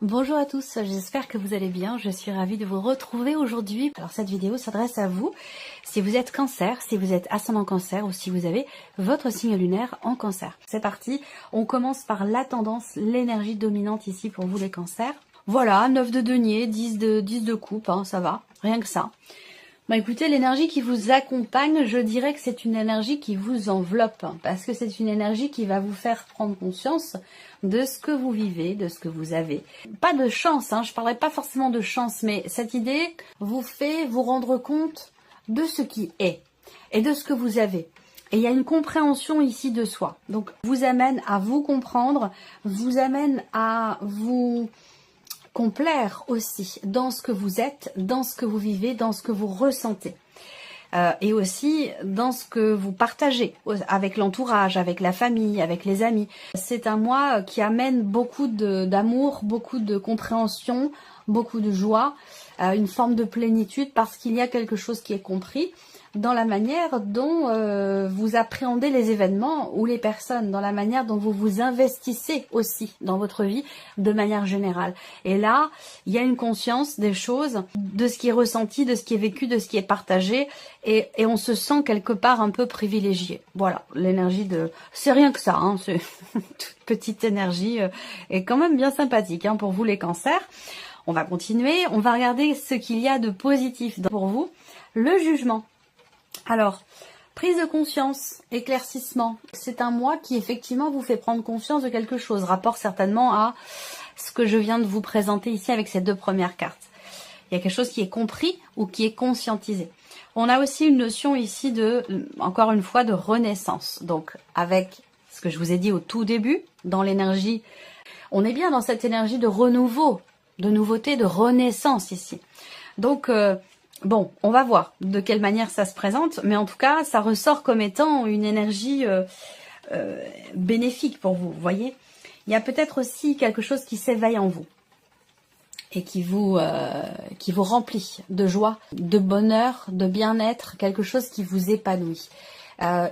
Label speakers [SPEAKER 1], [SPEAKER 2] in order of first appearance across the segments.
[SPEAKER 1] Bonjour à tous, j'espère que vous allez bien. Je suis ravie de vous retrouver aujourd'hui. Alors cette vidéo s'adresse à vous si vous êtes cancer, si vous êtes ascendant cancer ou si vous avez votre signe lunaire en cancer. C'est parti, on commence par la tendance, l'énergie dominante ici pour vous les cancers. Voilà, 9 de denier, 10 de coupe, hein, ça va, rien que ça. Bah écoutez, l'énergie qui vous accompagne, je dirais que c'est une énergie qui vous enveloppe, hein, parce que c'est une énergie qui va vous faire prendre conscience de ce que vous vivez, de ce que vous avez. Pas de chance, hein, je parlerai pas forcément de chance, mais cette idée vous fait vous rendre compte de ce qui est et de ce que vous avez. Et il y a une compréhension ici de soi. Donc, vous amène à vous comprendre, vous amène à vous complaire aussi dans ce que vous êtes, dans ce que vous vivez, dans ce que vous ressentez. Et aussi dans ce que vous partagez avec l'entourage, avec la famille, avec les amis. C'est un mois qui amène beaucoup d'amour, beaucoup de compréhension, beaucoup de joie, une forme de plénitude parce qu'il y a quelque chose qui est compris dans la manière dont vous appréhendez les événements ou les personnes, dans la manière dont vous vous investissez aussi dans votre vie de manière générale. Et là, il y a une conscience des choses, de ce qui est ressenti, de ce qui est vécu, de ce qui est partagé, et on se sent quelque part un peu privilégié. Voilà, l'énergie de... C'est rien que ça, hein, c'est toute petite énergie est quand même bien sympathique hein, pour vous les cancers. On va continuer, on va regarder ce qu'il y a de positif pour vous. Le jugement. Alors, prise de conscience, éclaircissement, c'est un mois qui effectivement vous fait prendre conscience de quelque chose, rapport certainement à ce que je viens de vous présenter ici avec ces deux premières cartes. Il y a quelque chose qui est compris ou qui est conscientisé. On a aussi une notion ici de, encore une fois, de renaissance. Donc, avec ce que je vous ai dit au tout début, dans l'énergie, on est bien dans cette énergie de renouveau, de nouveauté, de renaissance ici. Donc, bon, on va voir de quelle manière ça se présente, mais en tout cas, ça ressort comme étant une énergie bénéfique pour vous, vous voyez. Il y a peut-être aussi quelque chose qui s'éveille en vous et qui vous remplit de joie, de bonheur, de bien-être, quelque chose qui vous épanouit.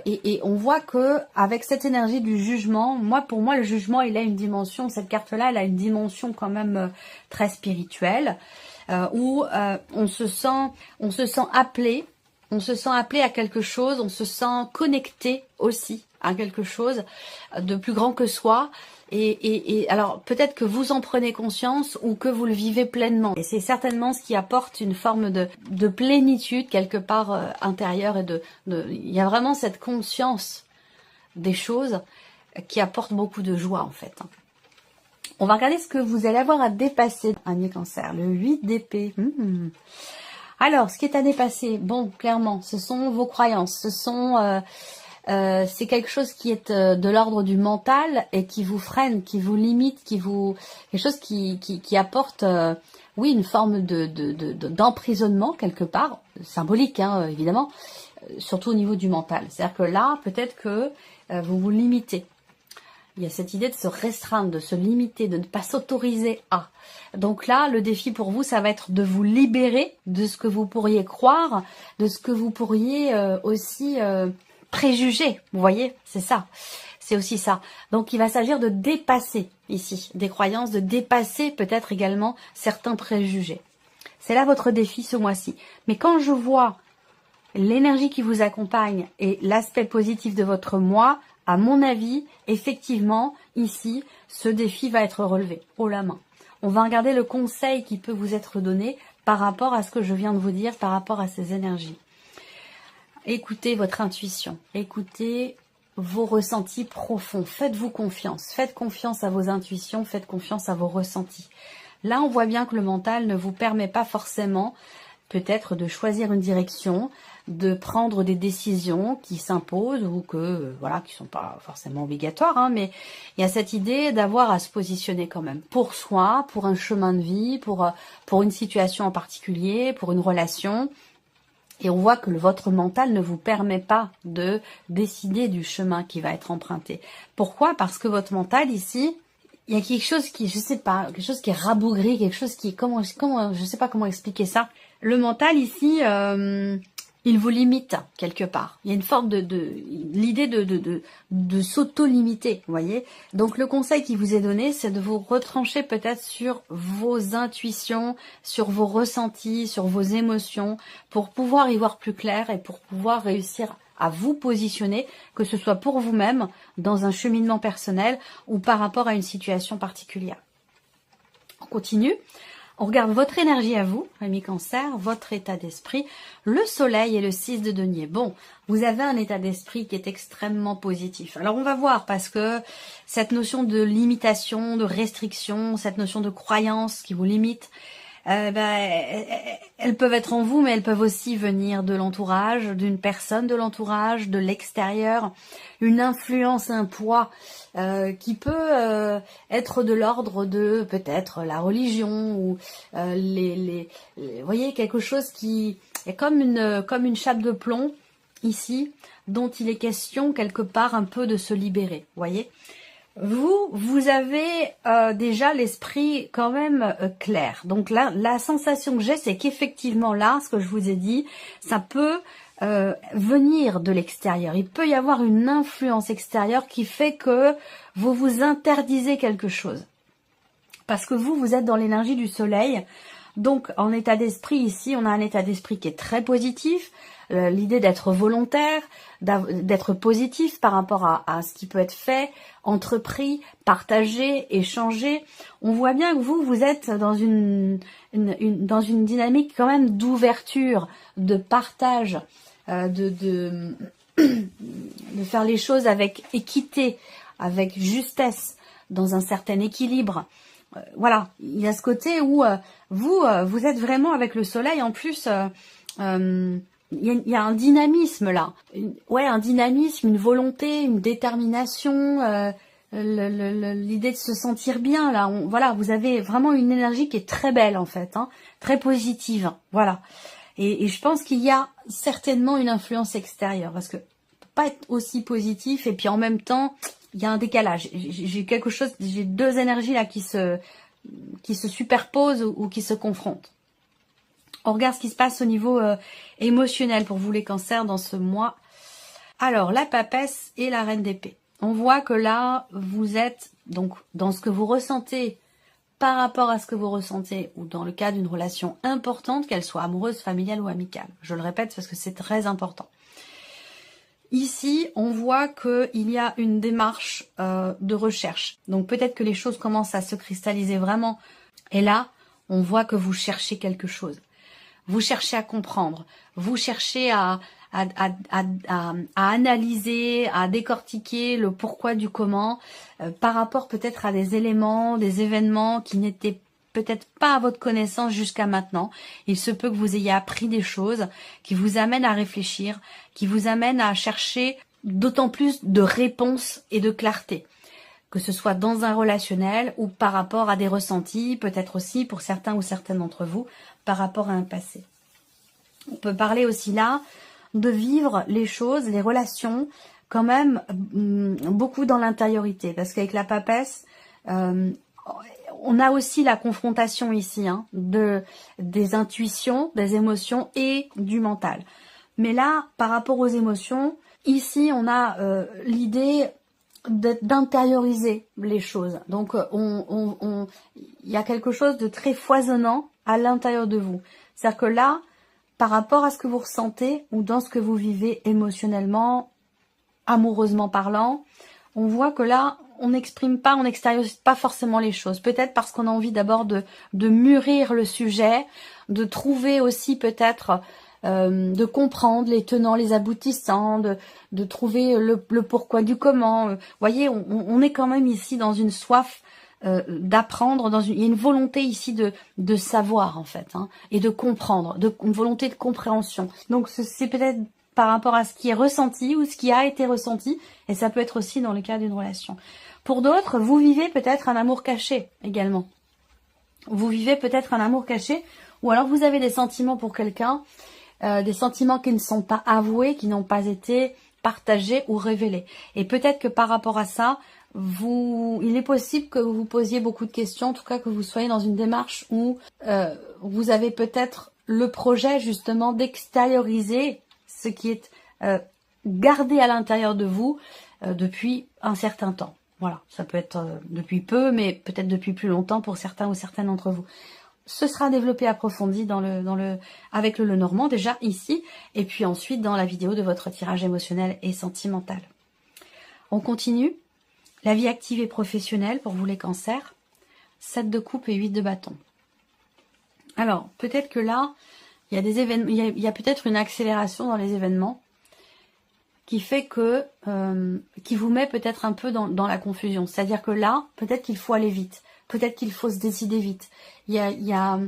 [SPEAKER 1] Et on voit que avec cette énergie du jugement, pour moi le jugement il a une dimension, cette carte-là elle a une dimension quand même très spirituelle. Où on se sent appelé à quelque chose, on se sent connecté aussi à quelque chose de plus grand que soi. Et alors peut-être que vous en prenez conscience ou que vous le vivez pleinement. Et c'est certainement ce qui apporte une forme de plénitude quelque part intérieure et il y a vraiment cette conscience des choses qui apporte beaucoup de joie en fait. On va regarder ce que vous allez avoir à dépasser, ami cancer, le 8 d'épée. Alors, ce qui est à dépasser, bon, clairement, ce sont vos croyances, c'est quelque chose qui est de l'ordre du mental et qui vous freine, qui vous limite, quelque chose qui apporte, oui, une forme d'emprisonnement quelque part, symbolique, hein, évidemment, surtout au niveau du mental. C'est-à-dire que là, peut-être que vous vous limitez. Il y a cette idée de se restreindre, de se limiter, de ne pas s'autoriser à. Donc là, le défi pour vous, ça va être de vous libérer de ce que vous pourriez croire, de ce que vous pourriez aussi préjuger. Vous voyez, c'est ça. C'est aussi ça. Donc il va s'agir de dépasser ici des croyances, de dépasser peut-être également certains préjugés. C'est là votre défi ce mois-ci. Mais quand je vois l'énergie qui vous accompagne et l'aspect positif de votre mois, à mon avis, effectivement, ici, ce défi va être relevé haut la main. On va regarder le conseil qui peut vous être donné par rapport à ce que je viens de vous dire, par rapport à ces énergies. Écoutez votre intuition, écoutez vos ressentis profonds, faites-vous confiance, faites confiance à vos intuitions, faites confiance à vos ressentis. Là, on voit bien que le mental ne vous permet pas forcément peut-être de choisir une direction, de prendre des décisions qui s'imposent ou qui sont pas forcément obligatoires, hein, mais il y a cette idée d'avoir à se positionner quand même pour soi, pour un chemin de vie, pour une situation en particulier, pour une relation. Et on voit que votre mental ne vous permet pas de décider du chemin qui va être emprunté. Pourquoi? Parce que votre mental ici, il y a quelque chose qui, je sais pas, quelque chose qui est rabougri, quelque chose qui est, je sais pas comment expliquer ça. Le mental ici, il vous limite quelque part. Il y a une forme l'idée de s'auto-limiter, vous voyez. Donc le conseil qui vous est donné, c'est de vous retrancher peut-être sur vos intuitions, sur vos ressentis, sur vos émotions, pour pouvoir y voir plus clair et pour pouvoir réussir à vous positionner, que ce soit pour vous-même, dans un cheminement personnel ou par rapport à une situation particulière. On continue. On regarde votre énergie à vous, ami Cancer, votre état d'esprit, le soleil et le 6 de denier. Bon, vous avez un état d'esprit qui est extrêmement positif. Alors on va voir, parce que cette notion de limitation, de restriction, cette notion de croyance qui vous limite, elles peuvent être en vous, mais elles peuvent aussi venir de l'entourage, d'une personne de l'entourage, de l'extérieur, une influence, un poids qui peut être de l'ordre de peut-être la religion ou vous voyez, quelque chose qui est comme une chape de plomb ici, dont il est question quelque part un peu de se libérer, vous voyez. Vous avez déjà l'esprit quand même clair. Donc là, la sensation que j'ai, c'est qu'effectivement là, ce que je vous ai dit, ça peut venir de l'extérieur. Il peut y avoir une influence extérieure qui fait que vous vous interdisez quelque chose. Parce que vous êtes dans l'énergie du soleil. Donc en état d'esprit ici, on a un état d'esprit qui est très positif. L'idée d'être volontaire, d'être positif par rapport à ce qui peut être fait, entrepris, partagé, échangé. On voit bien que vous êtes dans une dynamique quand même d'ouverture, de partage, de faire les choses avec équité, avec justesse, dans un certain équilibre. Voilà, il y a ce côté où vous êtes vraiment avec le soleil. En plus, il y a un dynamisme là, un dynamisme, une volonté, une détermination, l'idée de se sentir bien là. Voilà, vous avez vraiment une énergie qui est très belle en fait, hein, très positive. Voilà, et je pense qu'il y a certainement une influence extérieure, parce que pas être aussi positif et puis en même temps il y a un décalage. J'ai deux énergies là qui se superposent ou qui se confrontent. On regarde ce qui se passe au niveau émotionnel pour vous les cancers dans ce mois. Alors, la papesse et la reine d'épée. On voit que là, vous êtes donc dans ce que vous ressentez par rapport à ce que vous ressentez, ou dans le cas d'une relation importante, qu'elle soit amoureuse, familiale ou amicale. Je le répète parce que c'est très important. Ici, on voit qu'il y a une démarche de recherche. Donc peut-être que les choses commencent à se cristalliser vraiment. Et là, on voit que vous cherchez quelque chose. Vous cherchez à comprendre, vous cherchez à analyser, à décortiquer le pourquoi du comment, par rapport peut-être à des éléments, des événements qui n'étaient peut-être pas à votre connaissance jusqu'à maintenant. Il se peut que vous ayez appris des choses qui vous amènent à réfléchir, qui vous amènent à chercher d'autant plus de réponses et de clarté, que ce soit dans un relationnel ou par rapport à des ressentis, peut-être aussi pour certains ou certaines d'entre vous, par rapport à un passé. On peut parler aussi là de vivre les choses, les relations, quand même beaucoup dans l'intériorité, parce qu'avec la papesse, on a aussi la confrontation ici des intuitions, des émotions et du mental. Mais là, par rapport aux émotions, ici on a l'idée d'intérioriser les choses. Donc il y a quelque chose de très foisonnant à l'intérieur de vous. C'est-à-dire que là, par rapport à ce que vous ressentez ou dans ce que vous vivez émotionnellement, amoureusement parlant, on voit que là, on n'exprime pas, on n'extériorise pas forcément les choses. Peut-être parce qu'on a envie d'abord de mûrir le sujet, de trouver aussi peut-être, de comprendre les tenants, les aboutissants, de trouver le pourquoi du comment. Vous voyez, on est quand même ici dans une soif d'apprendre, il y a une volonté ici de savoir en fait, hein, et de comprendre, une volonté de compréhension. Donc c'est peut-être par rapport à ce qui est ressenti ou ce qui a été ressenti, et ça peut être aussi dans le cas d'une relation. Pour d'autres, vous vivez peut-être un amour caché également. Vous vivez peut-être un amour caché, ou alors vous avez des sentiments pour quelqu'un, des sentiments qui ne sont pas avoués, qui n'ont pas été partagés ou révélés. Et peut-être que par rapport à ça, il est possible que vous vous posiez beaucoup de questions, en tout cas que vous soyez dans une démarche où vous avez peut-être le projet justement d'extérioriser ce qui est gardé à l'intérieur de vous depuis un certain temps. Voilà, ça peut être depuis peu, mais peut-être depuis plus longtemps pour certains ou certaines d'entre vous. Ce sera développé, approfondi avec le Lenormand déjà ici, et puis ensuite dans la vidéo de votre tirage émotionnel et sentimental. On continue. La vie active et professionnelle pour vous les cancers. 7 de coupe et 8 de bâton. Alors, peut-être que là, il y a des événements, il y a peut-être une accélération dans les événements qui fait que, qui vous met peut-être un peu dans la confusion. C'est-à-dire que là, peut-être qu'il faut aller vite. Peut-être qu'il faut se décider vite. Il y a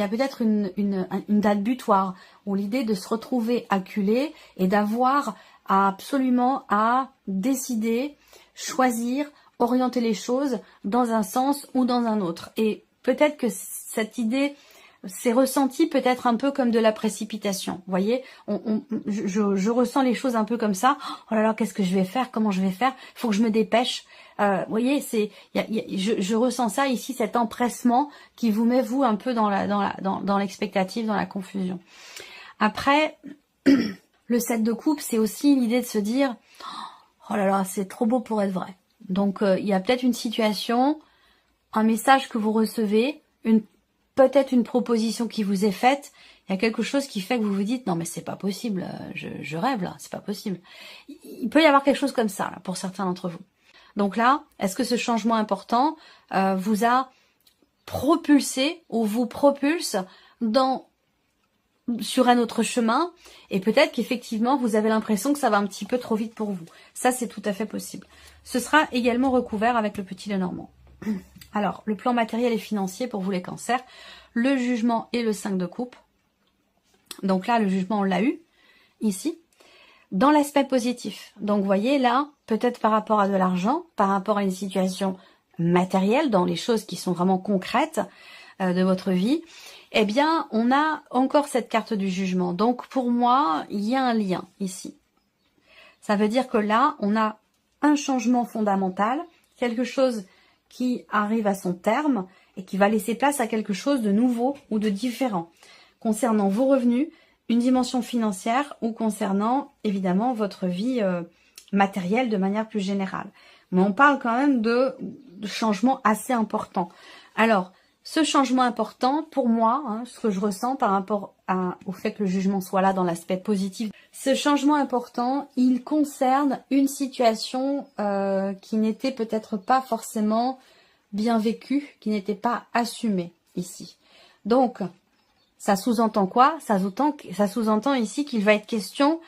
[SPEAKER 1] peut-être une date butoir, ou l'idée de se retrouver acculé et d'avoir absolument à décider, choisir, orienter les choses dans un sens ou dans un autre. Et peut-être que cette idée s'est ressentie peut-être un peu comme de la précipitation. Vous voyez, je ressens les choses un peu comme ça. Oh là là, qu'est-ce que je vais faire? Comment je vais faire? Il faut que je me dépêche. Vous voyez, je ressens ça ici, cet empressement qui vous met vous un peu dans l'expectative, dans la confusion. Après, le 7 de coupe, c'est aussi l'idée de se dire oh là là, c'est trop beau pour être vrai. Donc il y a peut-être une situation, un message que vous recevez, peut-être une proposition qui vous est faite. Il y a quelque chose qui fait que vous vous dites non mais c'est pas possible, je rêve là, c'est pas possible. Il peut y avoir quelque chose comme ça là, pour certains d'entre vous. Donc là, est-ce que ce changement important vous a propulsé ou vous propulse sur un autre chemin, et peut-être qu'effectivement vous avez l'impression que ça va un petit peu trop vite pour vous. Ça, c'est tout à fait possible. Ce sera également recouvert avec le petit Lenormand. Alors, le plan matériel et financier pour vous les cancers, le jugement et le 5 de coupe. Donc là, le jugement, on l'a eu, ici. Dans l'aspect positif. Donc, vous voyez, là, peut-être par rapport à de l'argent, par rapport à une situation matérielle, dans les choses qui sont vraiment concrètes de votre vie, eh bien, on a encore cette carte du jugement. Donc, pour moi, il y a un lien ici. Ça veut dire que là, on a un changement fondamental, quelque chose qui arrive à son terme et qui va laisser place à quelque chose de nouveau ou de différent concernant vos revenus, une dimension financière ou concernant, évidemment, votre vie matérielle de manière plus générale. Mais on parle quand même de changements assez importants. Alors, ce changement important, pour moi, ce que je ressens par rapport au fait que le jugement soit là dans l'aspect positif, ce changement important, il concerne une situation qui n'était peut-être pas forcément bien vécue, qui n'était pas assumée ici. Donc, ça sous-entend quoi? Ça sous-entend ici qu'il va être question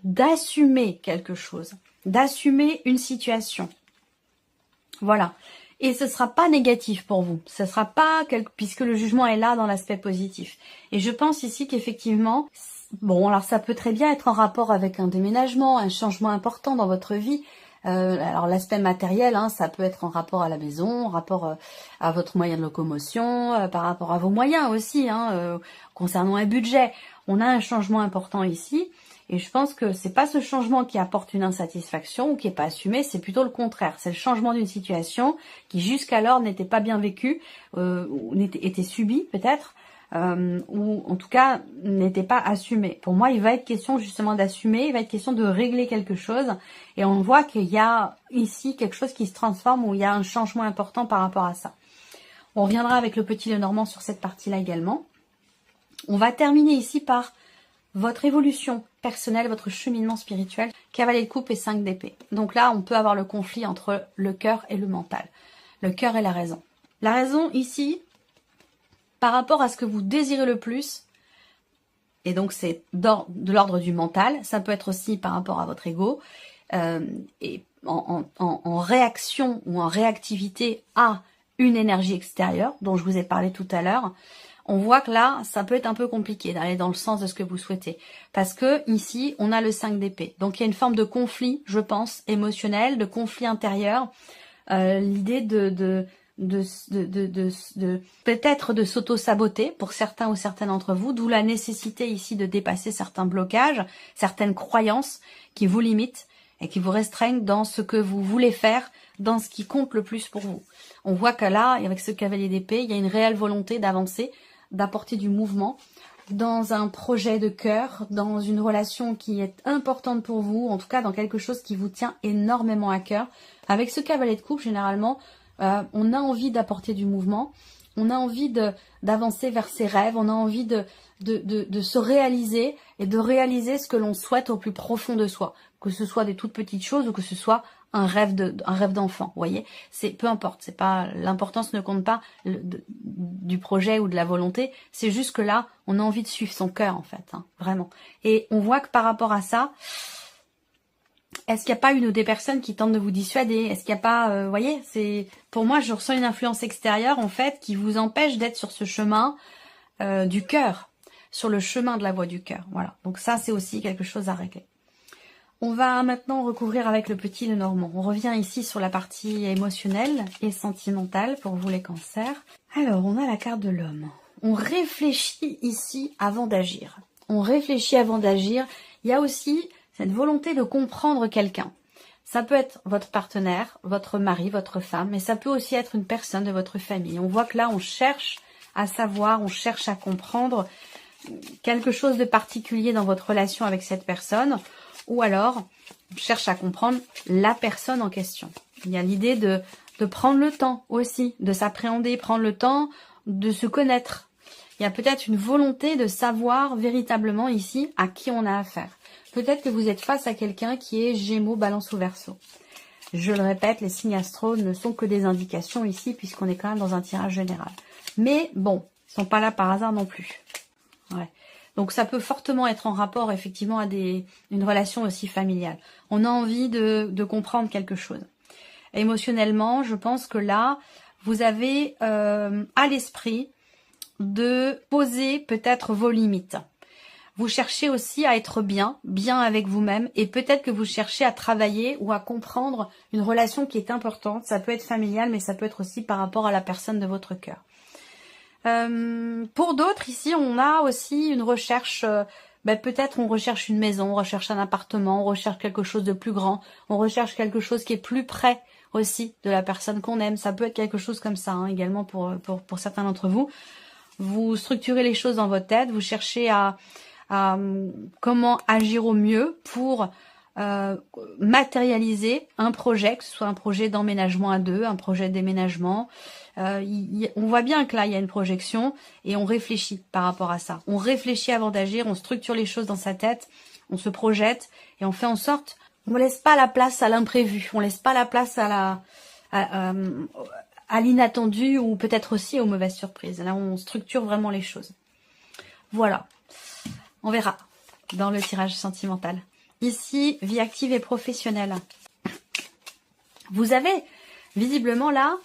[SPEAKER 1] d'assumer quelque chose, d'assumer une situation. Voilà. Et ce ne sera pas négatif pour vous. Ce sera pas puisque le jugement est là dans l'aspect positif. Et je pense ici qu'effectivement, bon, alors ça peut très bien être en rapport avec un déménagement, un changement important dans votre vie. Alors l'aspect matériel, ça peut être en rapport à la maison, en rapport à votre moyen de locomotion, par rapport à vos moyens aussi, concernant un budget. On a un changement important ici. Et je pense que c'est pas ce changement qui apporte une insatisfaction ou qui est pas assumé, c'est plutôt le contraire. C'est le changement d'une situation qui jusqu'alors n'était pas bien vécue, ou était subie peut-être, ou en tout cas n'était pas assumée. Pour moi, il va être question justement d'assumer, il va être question de régler quelque chose. Et on voit qu'il y a ici quelque chose qui se transforme, où il y a un changement important par rapport à ça. On reviendra avec le petit Lenormand sur cette partie-là également. On va terminer ici par votre évolution personnelle, votre cheminement spirituel, cavalier de coupe et 5 d'épée. Donc là, on peut avoir le conflit entre le cœur et le mental. Le cœur et la raison. La raison ici, par rapport à ce que vous désirez le plus, et donc c'est de l'ordre du mental, ça peut être aussi par rapport à votre ego, et en réaction ou en réactivité à une énergie extérieure, dont je vous ai parlé tout à l'heure. On voit que là, ça peut être un peu compliqué d'aller dans le sens de ce que vous souhaitez. Parce que ici, on a le 5 d'épée. Donc, il y a une forme de conflit, je pense, émotionnel, de conflit intérieur. L'idée de peut-être de s'auto-saboter pour certains ou certaines d'entre vous. D'où la nécessité ici de dépasser certains blocages, certaines croyances qui vous limitent et qui vous restreignent dans ce que vous voulez faire, dans ce qui compte le plus pour vous. On voit que là, avec ce cavalier d'épée, il y a une réelle volonté d'avancer, d'apporter du mouvement, dans un projet de cœur, dans une relation qui est importante pour vous, en tout cas dans quelque chose qui vous tient énormément à cœur. Avec ce cavalier de coupe, généralement, on a envie d'apporter du mouvement, on a envie d'avancer vers ses rêves, on a envie de se réaliser et de réaliser ce que l'on souhaite au plus profond de soi, que ce soit des toutes petites choses ou que ce soit un rêve d'enfant, vous voyez, c'est peu importe, c'est pas l'importance ne compte pas du projet ou de la volonté, c'est juste que là on a envie de suivre son cœur en fait, hein, vraiment. Et on voit que par rapport à ça, est-ce qu'il n'y a pas une ou des personnes qui tentent de vous dissuader? Est-ce qu'il n'y a pas, vous voyez, c'est pour moi je ressens une influence extérieure en fait qui vous empêche d'être sur ce chemin du cœur, sur le chemin de la voie du cœur. Voilà, donc ça c'est aussi quelque chose à régler. On va maintenant recouvrir avec le petit Lenormand. On revient ici sur la partie émotionnelle et sentimentale pour vous les cancers. Alors, on a la carte de l'homme. On réfléchit ici avant d'agir. On réfléchit avant d'agir. Il y a aussi cette volonté de comprendre quelqu'un. Ça peut être votre partenaire, votre mari, votre femme, mais ça peut aussi être une personne de votre famille. On voit que là, on cherche à savoir, on cherche à comprendre quelque chose de particulier dans votre relation avec cette personne. Ou alors, on cherche à comprendre la personne en question. Il y a l'idée de prendre le temps aussi, de s'appréhender, prendre le temps de se connaître. Il y a peut-être une volonté de savoir véritablement ici à qui on a affaire. Peut-être que vous êtes face à quelqu'un qui est Gémeaux, Balance ou Verseau. Je le répète, les signes astro ne sont que des indications ici, puisqu'on est quand même dans un tirage général. Mais bon, ils ne sont pas là par hasard non plus. Ouais. Donc ça peut fortement être en rapport effectivement à une relation aussi familiale. On a envie de comprendre quelque chose. Émotionnellement, je pense que là, vous avez à l'esprit de poser peut-être vos limites. Vous cherchez aussi à être bien avec vous-même et peut-être que vous cherchez à travailler ou à comprendre une relation qui est importante. Ça peut être familial, mais ça peut être aussi par rapport à la personne de votre cœur. Pour d'autres, ici, on a aussi une recherche, peut-être on recherche une maison, on recherche un appartement, on recherche quelque chose de plus grand, on recherche quelque chose qui est plus près aussi de la personne qu'on aime. Ça peut être quelque chose comme ça, hein, également pour certains d'entre vous. Vous structurez les choses dans votre tête, vous cherchez à comment agir au mieux pour matérialiser un projet, que ce soit un projet d'emménagement à deux, un projet de déménagement. On voit bien que là, il y a une projection et on réfléchit par rapport à ça. On réfléchit avant d'agir, on structure les choses dans sa tête, on se projette et on fait en sorte, on ne laisse pas la place à l'imprévu, on ne laisse pas la place à l'inattendu ou peut-être aussi aux mauvaises surprises. Là, on structure vraiment les choses. Voilà. On verra dans le tirage sentimental. Ici, vie active et professionnelle. Vous avez visiblement là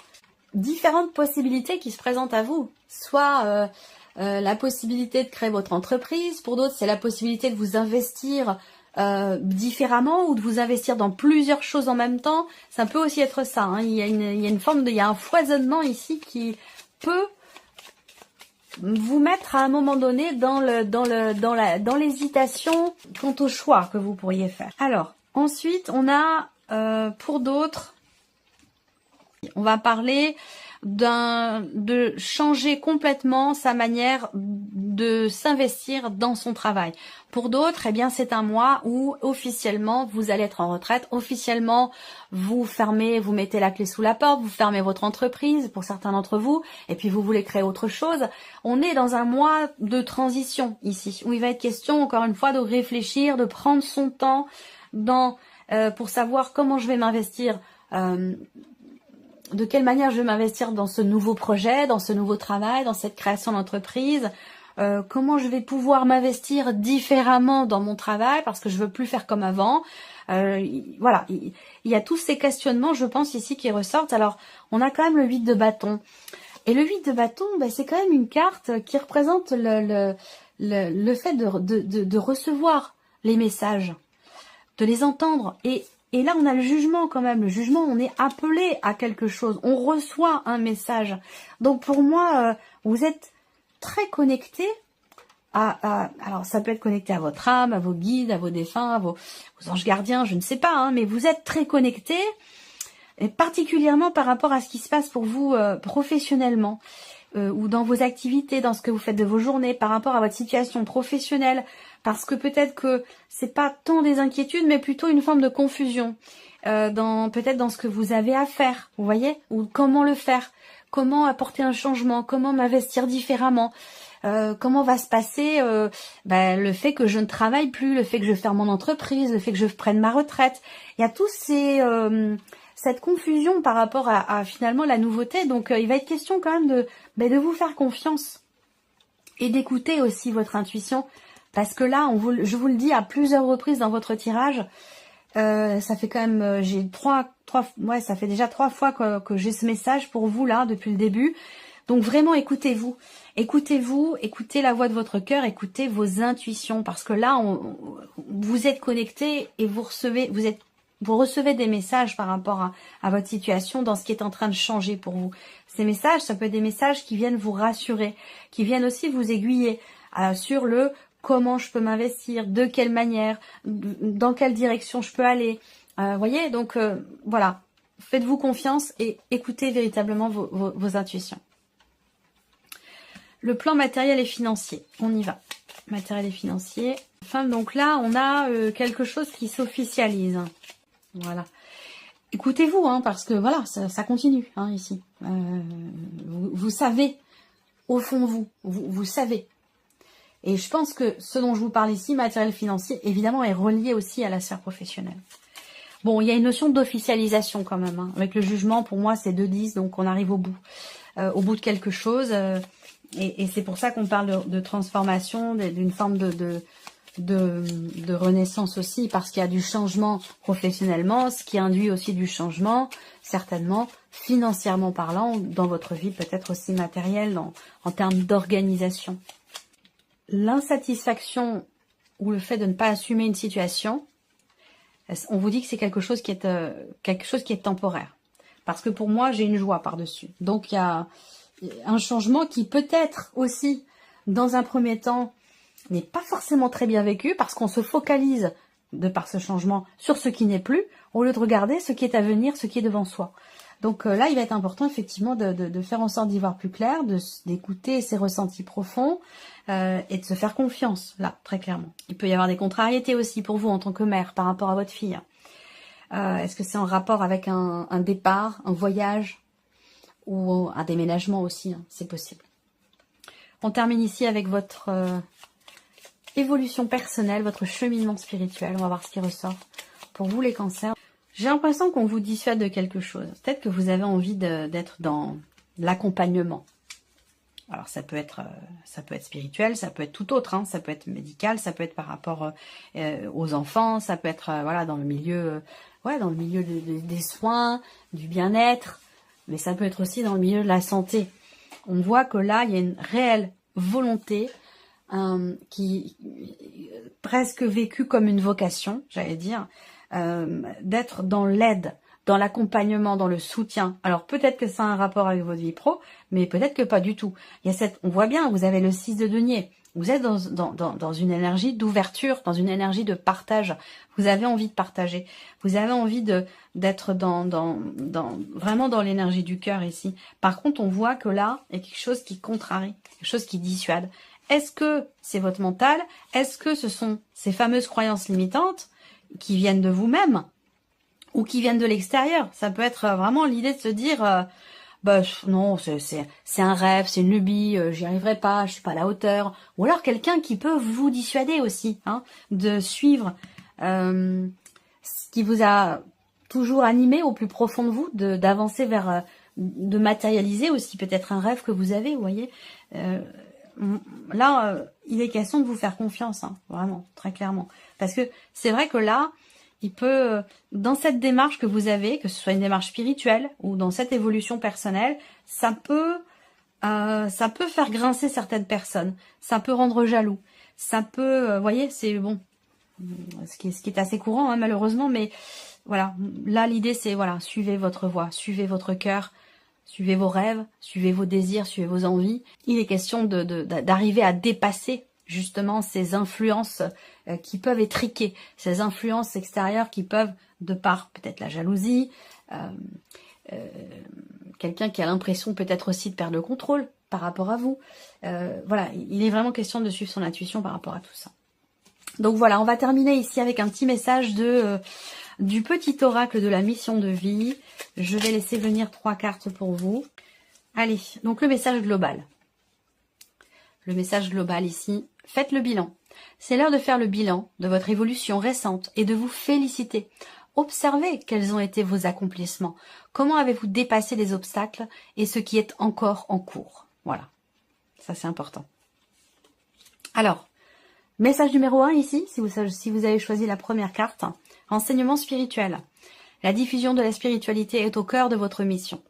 [SPEAKER 1] différentes possibilités qui se présentent à vous. Soit la possibilité de créer votre entreprise. Pour d'autres, c'est la possibilité de vous investir différemment ou de vous investir dans plusieurs choses en même temps. Ça peut aussi être ça. Hein. Il y a un foisonnement ici qui peut vous mettre à un moment donné dans l'hésitation quant au choix que vous pourriez faire. Alors, ensuite, on a, pour d'autres, on va parler de changer complètement sa manière de s'investir dans son travail. Pour d'autres, eh bien, c'est un mois où officiellement vous allez être en retraite. Officiellement, vous fermez, vous mettez la clé sous la porte, vous fermez votre entreprise pour certains d'entre vous, et puis vous voulez créer autre chose. On est dans un mois de transition ici, où il va être question, encore une fois, de réfléchir, de prendre son temps pour savoir comment je vais m'investir. De quelle manière je vais m'investir dans ce nouveau projet, dans ce nouveau travail, dans cette création d'entreprise, comment je vais pouvoir m'investir différemment dans mon travail parce que je veux plus faire comme avant. Voilà, il y a tous ces questionnements, je pense, ici qui ressortent. Alors, on a quand même le 8 de bâton. Et le 8 de bâton, c'est quand même une carte qui représente le fait de recevoir les messages, de les entendre. Et là, on a le jugement quand même. Le jugement, on est appelé à quelque chose. On reçoit un message. Donc pour moi, vous êtes très connecté alors ça peut être connecté à votre âme, à vos guides, à vos défunts, à vos anges gardiens, je ne sais pas. Hein, mais vous êtes très connecté, et particulièrement par rapport à ce qui se passe pour vous professionnellement. ou dans vos activités, dans ce que vous faites de vos journées, par rapport à votre situation professionnelle, parce que peut-être que c'est pas tant des inquiétudes, mais plutôt une forme de confusion, peut-être dans ce que vous avez à faire, vous voyez, ou comment le faire, comment apporter un changement, comment m'investir différemment, comment va se passer le fait que je ne travaille plus, le fait que je ferme mon entreprise, le fait que je prenne ma retraite. Il y a tous cette confusion par rapport à finalement la nouveauté. Donc il va être question quand même de vous faire confiance et d'écouter aussi votre intuition. Parce que là, je vous le dis à plusieurs reprises dans votre tirage, ça fait quand même, ça fait déjà 3 fois que j'ai ce message pour vous là depuis le début. Donc vraiment écoutez-vous, écoutez la voix de votre cœur, écoutez vos intuitions, parce que là vous êtes connecté et vous recevez des messages par rapport à votre situation, dans ce qui est en train de changer pour vous. Ces messages, ça peut être des messages qui viennent vous rassurer, qui viennent aussi vous aiguiller sur le comment je peux m'investir, de quelle manière, dans quelle direction je peux aller. Voyez, donc voilà, faites-vous confiance et écoutez véritablement vos intuitions. Le plan matériel et financier, on y va. Matériel et financier. Enfin, donc là, on a quelque chose qui s'officialise. Voilà. Écoutez-vous, parce que voilà, ça continue ici. Vous savez, au fond de vous savez. Et je pense que ce dont je vous parle ici, matériel financier, évidemment, est relié aussi à la sphère professionnelle. Bon, il y a une notion d'officialisation quand même. Avec le jugement, pour moi, c'est 2-10, donc on arrive au bout de quelque chose. Et c'est pour ça qu'on parle de transformation, d'une forme de renaissance aussi, parce qu'il y a du changement professionnellement, ce qui induit aussi du changement, certainement, financièrement parlant, dans votre vie, peut-être aussi matérielle, en termes d'organisation. L'insatisfaction ou le fait de ne pas assumer une situation, on vous dit que c'est quelque chose qui est temporaire. Parce que pour moi, j'ai une joie par-dessus. Donc, il y a un changement qui peut-être aussi, dans un premier temps, n'est pas forcément très bien vécu, parce qu'on se focalise, de par ce changement, sur ce qui n'est plus, au lieu de regarder ce qui est à venir, ce qui est devant soi. Donc là, il va être important, effectivement, de faire en sorte d'y voir plus clair, d'écouter ses ressentis profonds, et de se faire confiance, là, très clairement. Il peut y avoir des contrariétés aussi pour vous, en tant que mère, par rapport à votre fille. Est-ce que c'est en rapport avec un départ, un voyage, ou un déménagement aussi, c'est possible. On termine ici avec votre évolution personnelle, votre cheminement spirituel. On va voir ce qui ressort pour vous les cancers. J'ai l'impression qu'on vous dissuade de quelque chose. Peut-être que vous avez envie d'être dans l'accompagnement. Alors ça peut être spirituel, ça peut être tout autre, ça peut être médical, ça peut être par rapport aux enfants, ça peut être dans le milieu, des soins, du bien-être, mais ça peut être aussi dans le milieu de la santé. On voit que là, il y a une réelle volonté qui presque vécue comme une vocation, j'allais dire, d'être dans l'aide, dans l'accompagnement, dans le soutien. Alors peut-être que ça a un rapport avec votre vie pro, mais peut-être que pas du tout. Il y a on voit bien, vous avez le 6 de denier. Vous êtes dans une énergie d'ouverture, dans une énergie de partage. Vous avez envie de partager. Vous avez envie d'être vraiment dans l'énergie du cœur ici. Par contre, on voit que là, il y a quelque chose qui contrarie, quelque chose qui dissuade. Est-ce que c'est votre mental? Est-ce que ce sont ces fameuses croyances limitantes qui viennent de vous-même ou qui viennent de l'extérieur? Ça peut être vraiment l'idée de se dire non, c'est un rêve, c'est une lubie, j'y arriverai pas, je suis pas à la hauteur. Ou alors quelqu'un qui peut vous dissuader aussi, de suivre ce qui vous a toujours animé au plus profond de vous, d'avancer vers, de matérialiser aussi peut-être un rêve que vous avez, vous voyez. Là, il est question de vous faire confiance, vraiment, très clairement. Parce que c'est vrai que là, il peut, dans cette démarche que vous avez, que ce soit une démarche spirituelle ou dans cette évolution personnelle, ça peut faire grincer certaines personnes, ça peut rendre jaloux, ça peut, vous voyez, c'est bon, ce qui est assez courant malheureusement, mais voilà, là l'idée c'est voilà, suivez votre voie, suivez votre cœur, suivez vos rêves, suivez vos désirs, suivez vos envies. Il est question d'arriver à dépasser justement ces influences qui peuvent étriquer, ces influences extérieures qui peuvent, de par peut-être la jalousie, quelqu'un qui a l'impression peut-être aussi de perdre le contrôle, par rapport à vous. Voilà, il est vraiment question de suivre son intuition par rapport à tout ça. Donc voilà, on va terminer ici avec un petit message du petit oracle de la mission de vie. Je vais laisser venir 3 cartes pour vous. Allez, donc le message global. Le message global ici, faites le bilan. C'est l'heure de faire le bilan de votre évolution récente et de vous féliciter. Observez quels ont été vos accomplissements. Comment avez-vous dépassé les obstacles et ce qui est encore en cours. Voilà, ça c'est important. Alors, message numéro 1 ici, si vous avez choisi la première carte, enseignement spirituel. La diffusion de la spiritualité est au cœur de votre mission.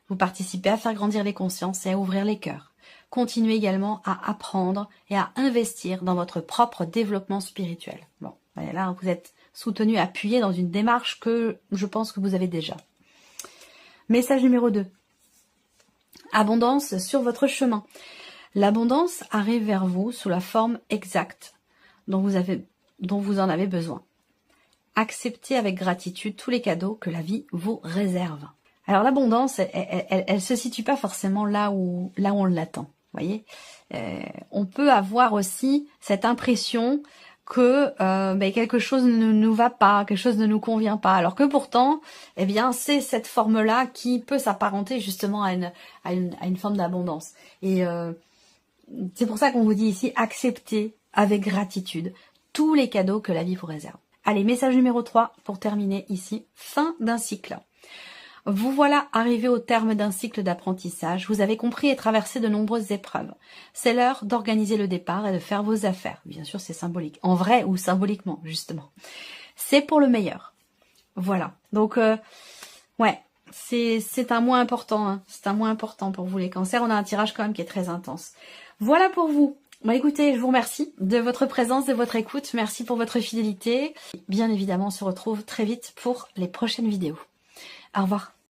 [SPEAKER 1] Vous participez à faire grandir les consciences et à ouvrir les cœurs. Continuez également à apprendre et à investir dans votre propre développement spirituel. Bon, là, vous êtes soutenu, appuyé dans une démarche que je pense que vous avez déjà. Message numéro 2. Abondance sur votre chemin. L'abondance arrive vers vous sous la forme exacte dont vous en avez besoin. Acceptez avec gratitude tous les cadeaux que la vie vous réserve. Alors l'abondance, elle se situe pas forcément là où on l'attend. Voyez, on peut avoir aussi cette impression que quelque chose ne nous va pas, quelque chose ne nous convient pas, alors que pourtant, eh bien, c'est cette forme-là qui peut s'apparenter justement à une forme d'abondance. Et c'est pour ça qu'on vous dit ici, acceptez avec gratitude tous les cadeaux que la vie vous réserve. Allez, message numéro 3 pour terminer ici, fin d'un cycle. Vous voilà arrivé au terme d'un cycle d'apprentissage. Vous avez compris et traversé de nombreuses épreuves. C'est l'heure d'organiser le départ et de faire vos affaires. Bien sûr, c'est symbolique. En vrai ou symboliquement, justement. C'est pour le meilleur. Voilà. Donc, ouais, c'est un mois important. Hein. C'est un mois important pour vous les cancers. On a un tirage quand même qui est très intense. Voilà pour vous. Bon, écoutez, je vous remercie de votre présence, de votre écoute. Merci pour votre fidélité. Bien évidemment, on se retrouve très vite pour les prochaines vidéos. Au revoir.